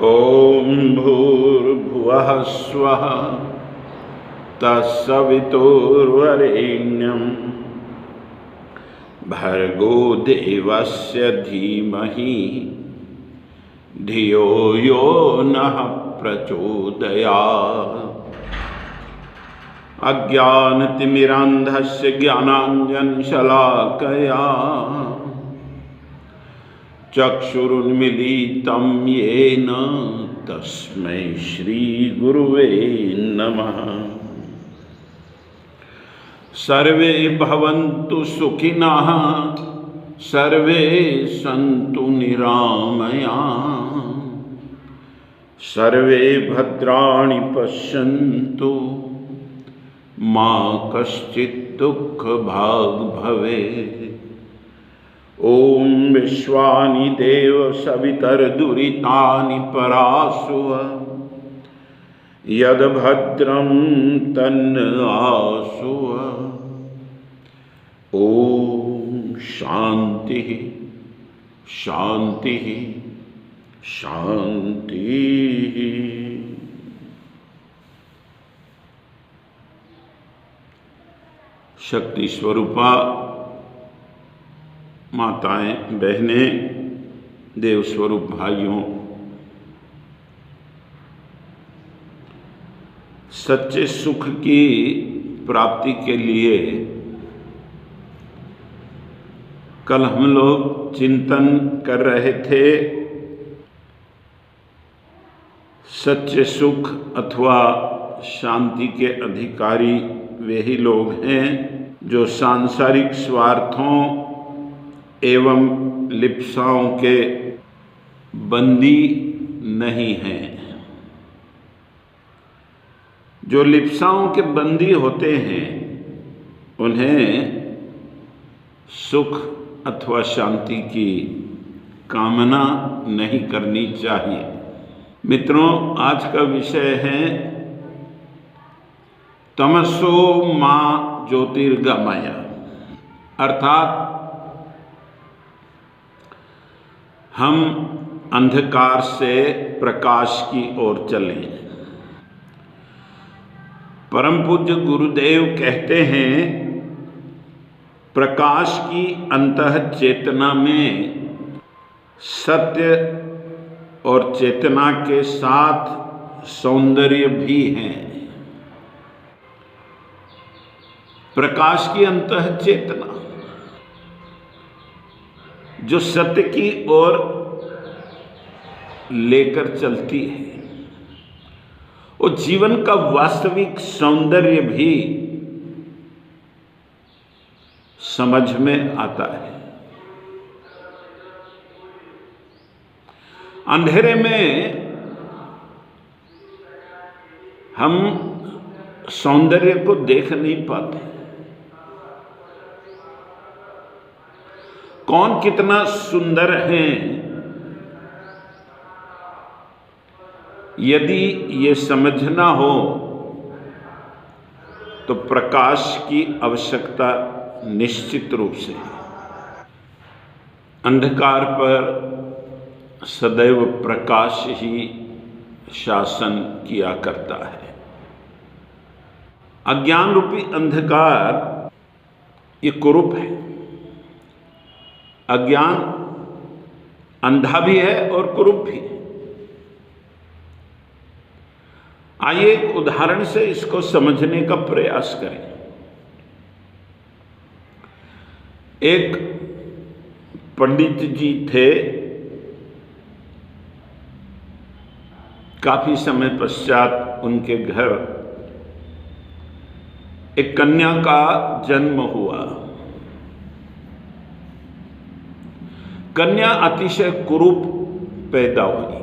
ओम भूर्भुवः स्वः तत्सवितुर्वरेण्यं भर्गो देवस्य धीमहि धियो यो नः प्रचोदयात्। अज्ञानतिमिरान्धस्य ज्ञानाञ्जनशलाकया चक्षुरुन्मीलितं येन तस्मै श्रीगुरुवे नमः। सर्वे भवन्तु सुखिनः सर्वे सन्तु निरामयाः सर्वे भद्राणि पश्यन्तु मा कश्चित् दुःखभाग् भवेत्। ओम विश्वानि देव सवितर्दुरितानि परासुव यद्भद्रं तन्न आसुव। ओम शांति शांति शांति। शक्ति स्वरूपा माताएं, बहनें, देव स्वरूप भाइयों, सच्चे सुख की प्राप्ति के लिए कल हम लोग चिंतन कर रहे थे। सच्चे सुख अथवा शांति के अधिकारी वे ही लोग हैं जो सांसारिक स्वार्थों एवं लिप्साओं के बंदी नहीं हैं। जो लिप्साओं के बंदी होते हैं उन्हें सुख अथवा शांति की कामना नहीं करनी चाहिए। मित्रों, आज का विषय है तमसो मां ज्योतिर्गमय, अर्थात हम अंधकार से प्रकाश की ओर चलें। परम पूज्य गुरुदेव कहते हैं, प्रकाश की अंतः चेतना में सत्य और चेतना के साथ सौंदर्य भी है। प्रकाश की अंतः चेतना जो सत्य की ओर लेकर चलती है, वो जीवन का वास्तविक सौंदर्य भी समझ में आता है। अंधेरे में हम सौंदर्य को देख नहीं पाते। कौन कितना सुंदर है, यदि ये समझना हो तो प्रकाश की आवश्यकता निश्चित रूप से है। अंधकार पर सदैव प्रकाश ही शासन किया करता है। अज्ञान रूपी अंधकार ये कुरूप है। अज्ञान अंधा भी है और कुरूप भी। आइए एक उदाहरण से इसको समझने का प्रयास करें। एक पंडित जी थे। काफी समय पश्चात उनके घर एक कन्या का जन्म हुआ। कन्या अतिशय कुरूप पैदा हुई।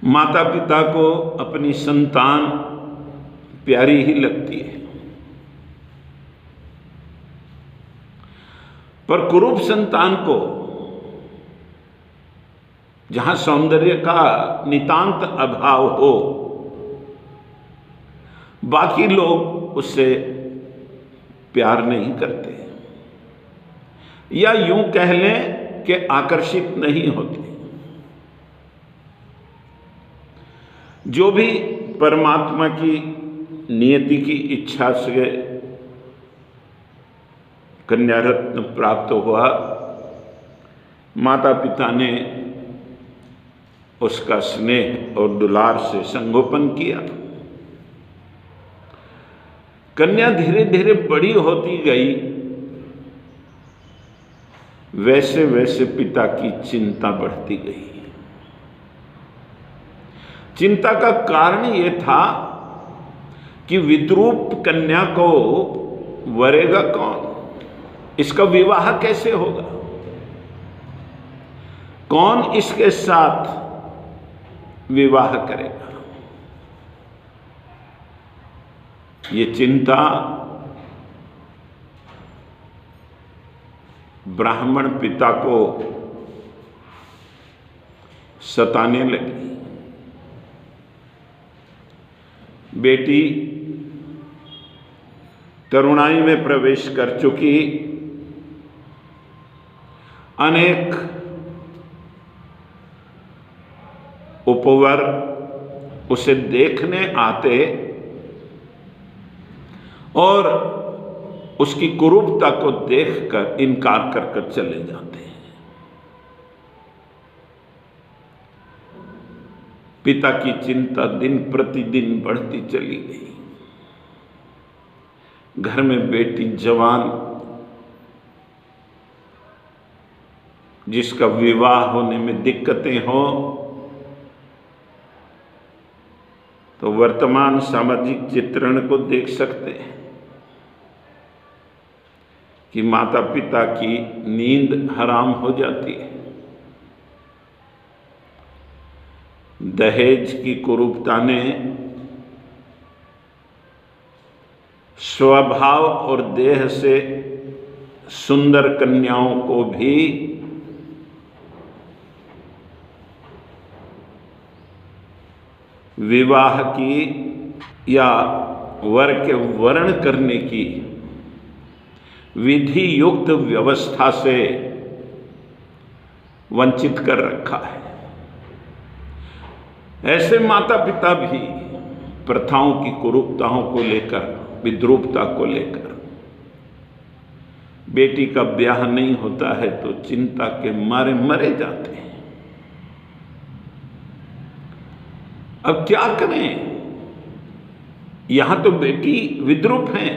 माता पिता को अपनी संतान प्यारी ही लगती है, पर कुरूप संतान को जहां सौंदर्य का नितांत अभाव हो, बाकी लोग उससे प्यार नहीं करते, या यूं कह लें कि आकर्षित नहीं होती। जो भी परमात्मा की नियति की इच्छा से कन्या रत्न प्राप्त हुआ, माता पिता ने उसका स्नेह और दुलार से संगोपन किया। कन्या धीरे धीरे बड़ी होती गई, वैसे वैसे पिता की चिंता बढ़ती गई। चिंता का कारण यह था कि विद्रूप कन्या को वरेगा कौन, इसका विवाह कैसे होगा, कौन इसके साथ विवाह करेगा। ये चिंता ब्राह्मण पिता को सताने लगी। बेटी तरुणाई में प्रवेश कर चुकी, अनेक उपवर उसे देखने आते और उसकी कुरूपता को देखकर इनकार कर कर चले जाते हैं। पिता की चिंता दिन प्रतिदिन बढ़ती चली गई। घर में बेटी जवान, जिसका विवाह होने में दिक्कतें हो, तो वर्तमान सामाजिक चित्रण को देख सकते हैं कि माता पिता की नींद हराम हो जाती है। दहेज की कुरूपता ने स्वभाव और देह से सुंदर कन्याओं को भी विवाह की या वर के वर्ण करने की विधि युक्त व्यवस्था से वंचित कर रखा है। ऐसे माता पिता भी प्रथाओं की कुरूपताओं को लेकर, विद्रूपता को लेकर, बेटी का ब्याह नहीं होता है तो चिंता के मारे मरे जाते हैं। अब क्या करें? यहां तो बेटी विद्रूप है,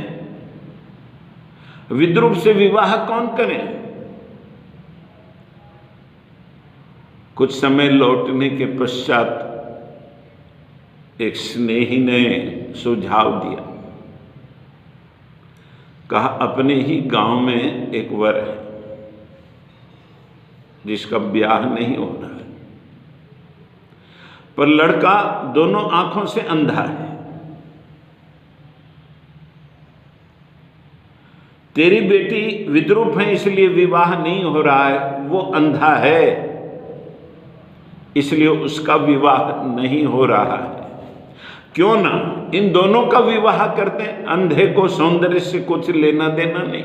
विद्रूप से विवाह कौन करे? कुछ समय लौटने के पश्चात एक स्नेही ने सुझाव दिया, कहा अपने ही गांव में एक वर है जिसका ब्याह नहीं हो रहा है, पर लड़का दोनों आंखों से अंधा है। तेरी बेटी विद्रूप है इसलिए विवाह नहीं हो रहा है, वो अंधा है इसलिए उसका विवाह नहीं हो रहा है। क्यों ना इन दोनों का विवाह करते हैं? अंधे को सौंदर्य से कुछ लेना देना नहीं।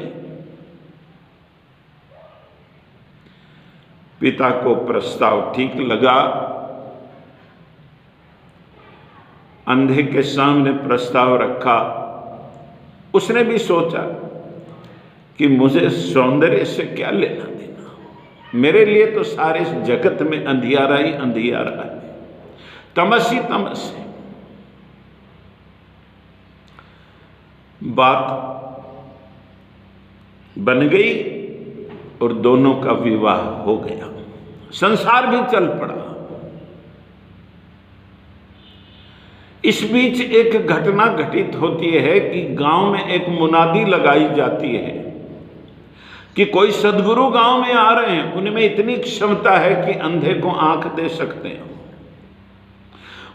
पिता को प्रस्ताव ठीक लगा। अंधे के सामने प्रस्ताव रखा। उसने भी सोचा कि मुझे सौंदर्य से क्या लेना देना, मेरे लिए तो सारे जगत में अंधियारा ही अंधियारा है, तमस ही तमस है। बात बन गई और दोनों का विवाह हो गया, संसार भी चल पड़ा। इस बीच एक घटना घटित होती है कि गांव में एक मुनादी लगाई जाती है कि कोई सदगुरु गांव में आ रहे हैं, उनमें इतनी क्षमता है कि अंधे को आंख दे सकते हैं।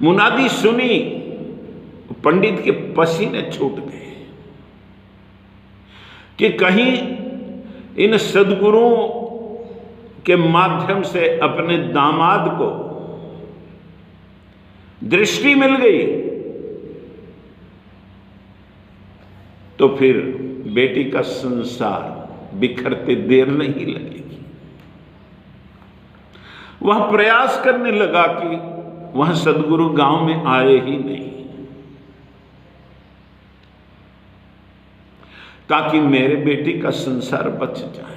मुनादी सुनी, पंडित के पसीने छूट गए कि कहीं इन सदगुरुओं के माध्यम से अपने दामाद को दृष्टि मिल गई तो फिर बेटी का संसार बिखरते देर नहीं लगेगी। वह प्रयास करने लगा कि वह सदगुरु गांव में आए ही नहीं, ताकि मेरे बेटी का संसार बच जाए।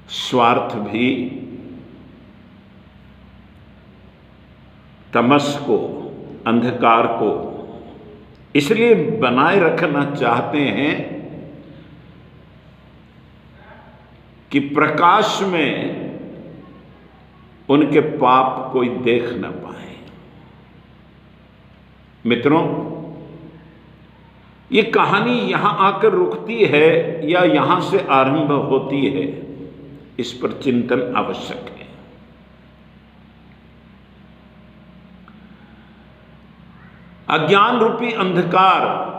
स्वार्थ भी तमस को, अंधकार को इसलिए बनाए रखना चाहते हैं कि प्रकाश में उनके पाप कोई देख न पाए। मित्रों, ये कहानी यहां आकर रुकती है या यहां से आरंभ होती है, इस पर चिंतन आवश्यक है। अज्ञान रूपी अंधकार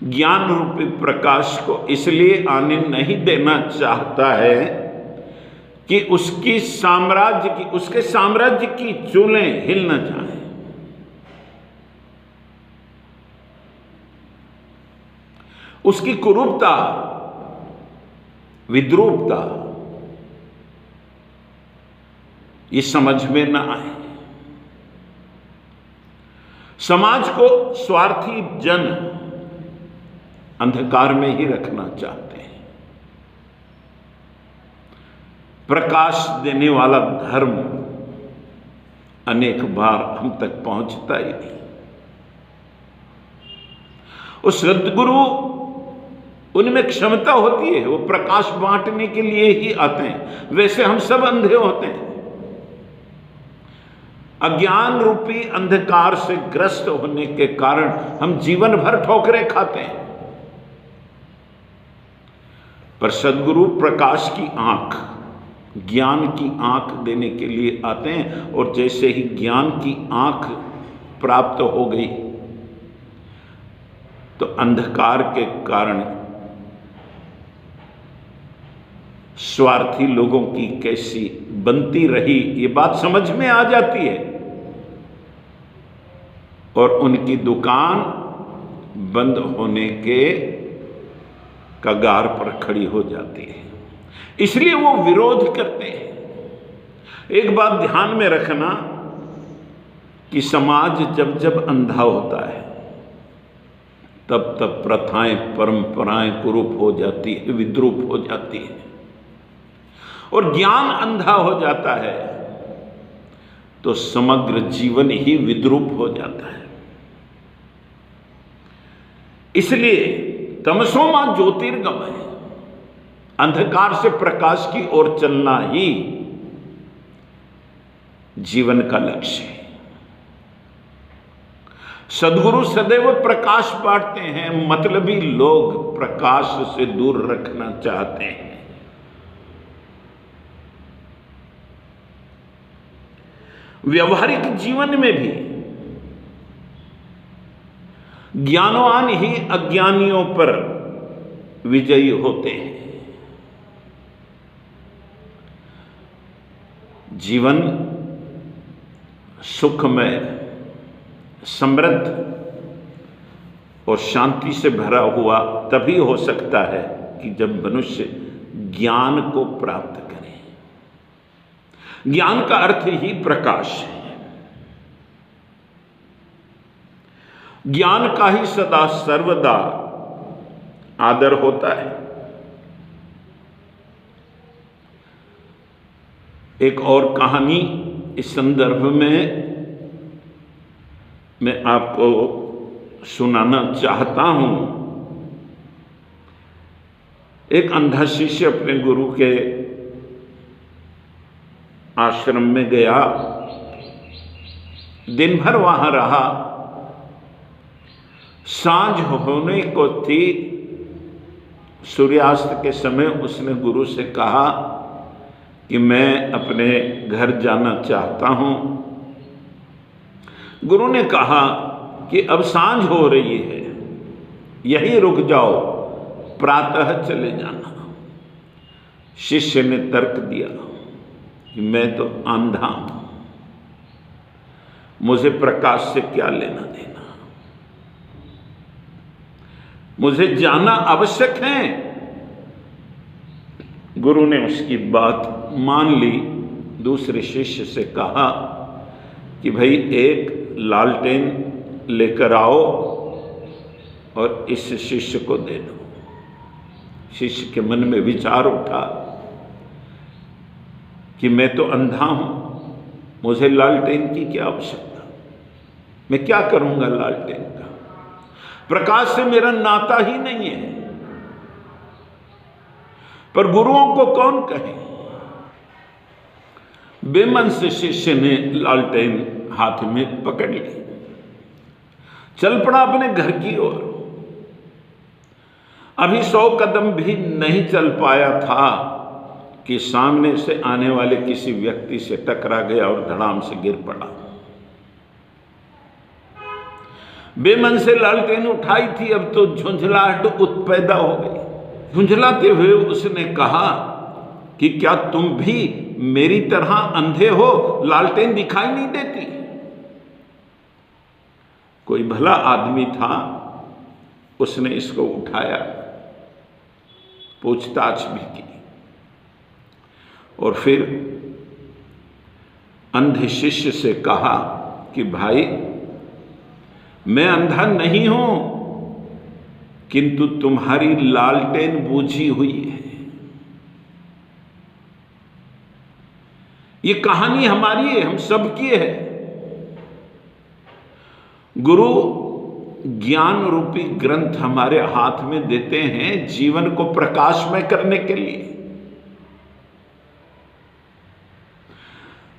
ज्ञान रूपी प्रकाश को इसलिए आने नहीं देना चाहता है कि उसके साम्राज्य की चूलें हिल न जाए। उसकी कुरूपता, विद्रूपता ये समझ में न आए। समाज को स्वार्थी जन अंधकार में ही रखना चाहते हैं। प्रकाश देने वाला धर्म अनेक बार हम तक पहुंचता ही नहीं। उस सद्गुरु, उनमें क्षमता होती है, वो प्रकाश बांटने के लिए ही आते हैं। वैसे हम सब अंधे होते हैं। अज्ञान रूपी अंधकार से ग्रस्त होने के कारण हम जीवन भर ठोकरें खाते हैं। पर सद्गुरु प्रकाश की आंख, ज्ञान की आंख देने के लिए आते हैं, और जैसे ही ज्ञान की आंख प्राप्त हो गई तो अंधकार के कारण स्वार्थी लोगों की कैसी बनती रही ये बात समझ में आ जाती है, और उनकी दुकान बंद होने के कगार पर खड़ी हो जाती है। इसलिए वो विरोध करते हैं। एक बात ध्यान में रखना कि समाज जब जब अंधा होता है तब तब प्रथाएं, परंपराएं कुरूप हो जाती है, विद्रूप हो जाती है, और ज्ञान अंधा हो जाता है तो समग्र जीवन ही विद्रूप हो जाता है। इसलिए तमसो मां ज्योतिर्गमय, अंधकार से प्रकाश की ओर चलना ही जीवन का लक्ष्य है। सद्गुरु सदैव प्रकाश बांटते हैं, मतलबी लोग प्रकाश से दूर रखना चाहते हैं। व्यवहारिक जीवन में भी ज्ञानवान ही अज्ञानियों पर विजयी होते हैं। जीवन सुखमय, समृद्ध और शांति से भरा हुआ तभी हो सकता है कि जब मनुष्य ज्ञान को प्राप्त करे। ज्ञान का अर्थ ही प्रकाश है। ज्ञान का ही सदा सर्वदा आदर होता है। एक और कहानी इस संदर्भ में मैं आपको सुनाना चाहता हूं। एक अंधा शिष्य अपने गुरु के आश्रम में गया, दिन भर वहां रहा। सांझ होने को थी, सूर्यास्त के समय उसने गुरु से कहा कि मैं अपने घर जाना चाहता हूं। गुरु ने कहा कि अब सांझ हो रही है, यहीं रुक जाओ, प्रातः चले जाना। शिष्य ने तर्क दिया कि मैं तो अंधा हूं, मुझे प्रकाश से क्या लेना देना। मुझे जाना आवश्यक है। गुरु ने उसकी बात मान ली। दूसरे शिष्य से कहा कि भाई एक लालटेन लेकर आओ और इस शिष्य को दे दो। शिष्य के मन में विचार उठा कि मैं तो अंधा हूं, मुझे लालटेन की क्या आवश्यकता, मैं क्या करूंगा लालटेन का, प्रकाश से मेरा नाता ही नहीं है। पर गुरुओं को कौन कहे। बेमन से शिष्य ने लालटेन हाथ में पकड़ ली, चल पड़ा अपने घर की ओर। अभी 100 कदम भी नहीं चल पाया था कि सामने से आने वाले किसी व्यक्ति से टकरा गया और धड़ाम से गिर पड़ा। बेमन से लालटेन उठाई थी, अब तो झुंझलाहट उत्पैदा हो गई। झुंझलाते हुए उसने कहा कि क्या तुम भी मेरी तरह अंधे हो, लालटेन दिखाई नहीं देती। कोई भला आदमी था, उसने इसको उठाया, पूछताछ भी की और फिर अंधे शिष्य से कहा कि भाई मैं अंधा नहीं हूं, किंतु तुम्हारी लालटेन बुझी हुई है। ये कहानी हमारी है, हम सबकी है। गुरु ज्ञान रूपी ग्रंथ हमारे हाथ में देते हैं जीवन को प्रकाशमय करने के लिए।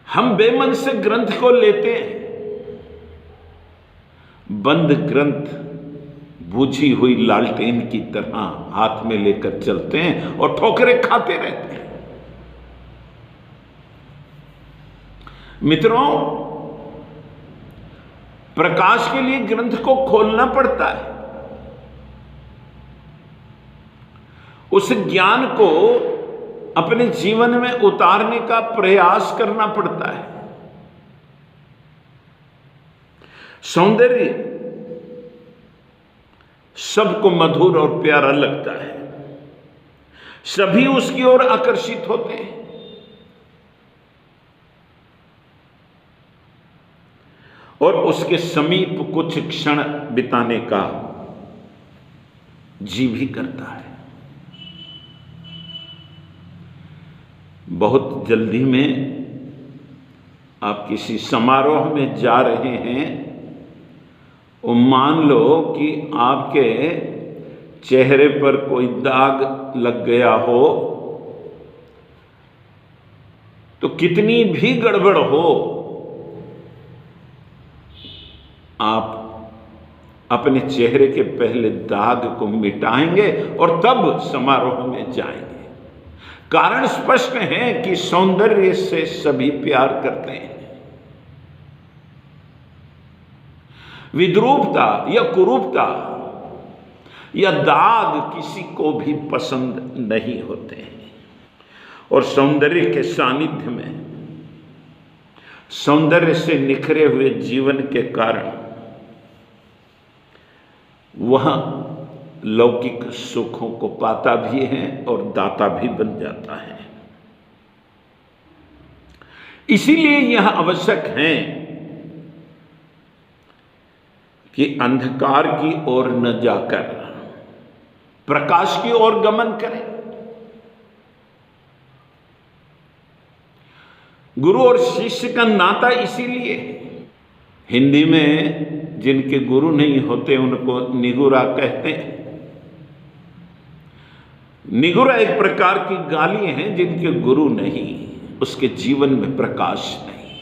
हम बेमन से ग्रंथ को लेते हैं, बंद ग्रंथ बुझी हुई लालटेन की तरह हाथ में लेकर चलते हैं और ठोकरें खाते रहते हैं। मित्रों, प्रकाश के लिए ग्रंथ को खोलना पड़ता है, उस ज्ञान को अपने जीवन में उतारने का प्रयास करना पड़ता है। सौंदर्य सबको मधुर और प्यारा लगता है, सभी उसकी ओर आकर्षित होते हैं। और उसके समीप कुछ क्षण बिताने का जी भी करता है। बहुत जल्दी में आप किसी समारोह में जा रहे हैं और मान लो कि आपके चेहरे पर कोई दाग लग गया हो, तो कितनी भी गड़बड़ हो आप अपने चेहरे के पहले दाग को मिटाएंगे और तब समारोह में जाएंगे। कारण स्पष्ट है कि सौंदर्य से सभी प्यार करते हैं। विद्रूपता या कुरूपता या दाग किसी को भी पसंद नहीं होते हैं। और सौंदर्य के सानिध्य में, सौंदर्य से निखरे हुए जीवन के कारण वह लौकिक सुखों को पाता भी है और दाता भी बन जाता है। इसीलिए यह आवश्यक है कि अंधकार की ओर न जाकर प्रकाश की ओर गमन करें। गुरु और शिष्य का नाता इसीलिए है। हिंदी में जिनके गुरु नहीं होते उनको निगुरा कहते हैं। निगुरा एक प्रकार की गाली है। जिनके गुरु नहीं, उसके जीवन में प्रकाश नहीं,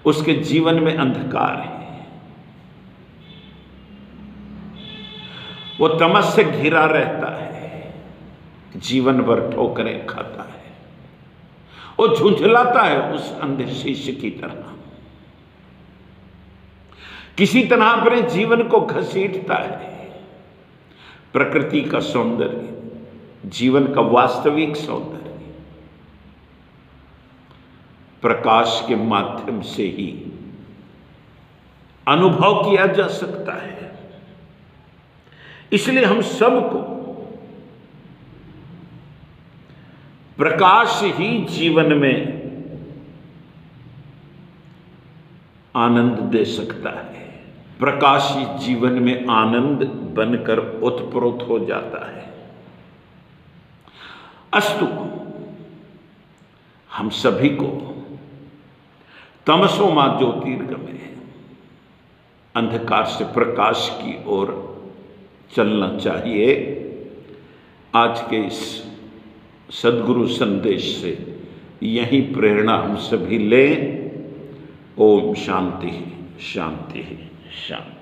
उसके जीवन में अंधकार है, वो तमस से घिरा रहता है, जीवन भर ठोकरें खाता है, वो झुंझलाता है उस अंधे शिष्य की तरह, किसी तरह अपने जीवन को घसीटता है। प्रकृति का सौंदर्य, जीवन का वास्तविक सौंदर्य प्रकाश के माध्यम से ही अनुभव किया जा सकता है। इसलिए हम सबको प्रकाश ही जीवन में आनंद दे सकता है। प्रकाश ही जीवन में आनंद बनकर उत्प्रोत हो जाता है। अस्तु, हम सभी को तमसो मां ज्योतिर्गमय, अंधकार से प्रकाश की ओर चलना चाहिए। आज के इस सद्गुरु संदेश से यही प्रेरणा हम सभी लें। ओम शांति शांति शांति।